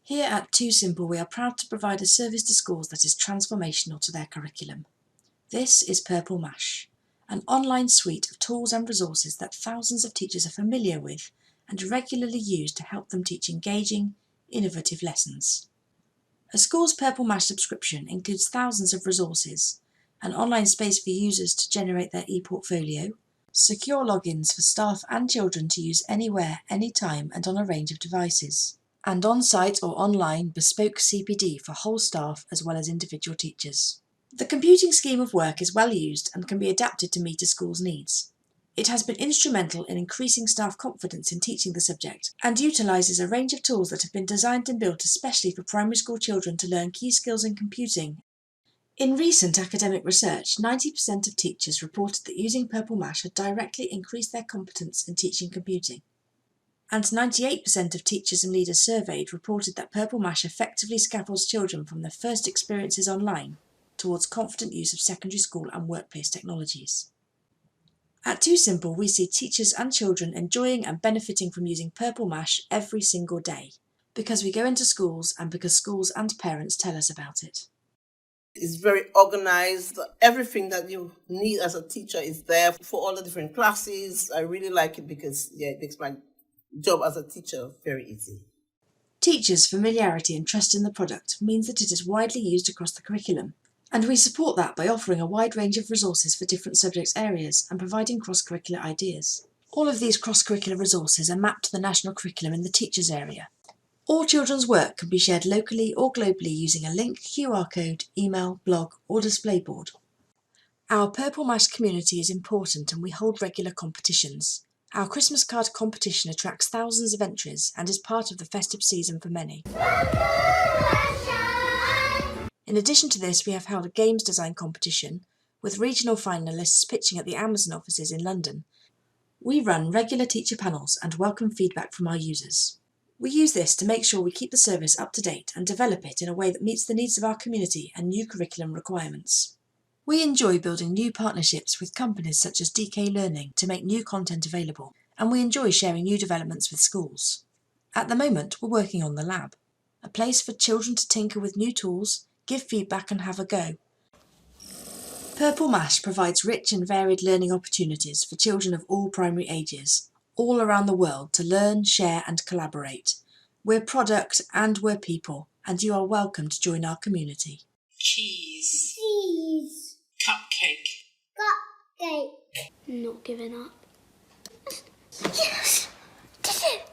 Here at Too Simple, we are proud to provide a service to schools that is transformational to their curriculum. This is Purple Mash, an online suite of tools and resources that thousands of teachers are familiar with and regularly use to help them teach engaging, innovative lessons. A school's Purple Mash subscription includes thousands of resources, an online space for users to generate their e-portfolio, secure logins for staff and children to use anywhere, anytime and on a range of devices, and on-site or online bespoke CPD for whole staff as well as individual teachers. The computing scheme of work is well used and can be adapted to meet a school's needs. It has been instrumental in increasing staff confidence in teaching the subject and utilises a range of tools that have been designed and built especially for primary school children to learn key skills in computing. In recent academic research, 90% of teachers reported that using Purple Mash had directly increased their competence in teaching computing. And 98% of teachers and leaders surveyed reported that Purple Mash effectively scaffolds children from their first experiences online towards confident use of secondary school and workplace technologies. At Too Simple, we see teachers and children enjoying and benefiting from using Purple Mash every single day, because we go into schools and because schools and parents tell us about it. It's very organized. Everything that you need as a teacher is there for all the different classes. I really like it because it makes my job as a teacher very easy. Teachers' familiarity and trust in the product means that it is widely used across the curriculum, and we support that by offering a wide range of resources for different subject areas and providing cross-curricular ideas. All of these cross-curricular resources are mapped to the national curriculum in the teachers' area. All children's work can be shared locally or globally using a link, QR code, email, blog or display board. Our Purple Mash community is important and we hold regular competitions. Our Christmas card competition attracts thousands of entries and is part of the festive season for many. In addition to this, we have held a games design competition with regional finalists pitching at the Amazon offices in London. We run regular teacher panels and welcome feedback from our users. We use this to make sure we keep the service up to date and develop it in a way that meets the needs of our community and new curriculum requirements. We enjoy building new partnerships with companies such as DK Learning to make new content available, and we enjoy sharing new developments with schools. At the moment, we're working on the lab, a place for children to tinker with new tools, give feedback and have a go. Purple Mash provides rich and varied learning opportunities for children of all primary ages, all around the world to learn, share and collaborate. We're product and we're people, and you are welcome to join our community. Cheese. Cheese. Cupcake. Cupcake. Not giving up. Yes! Did it!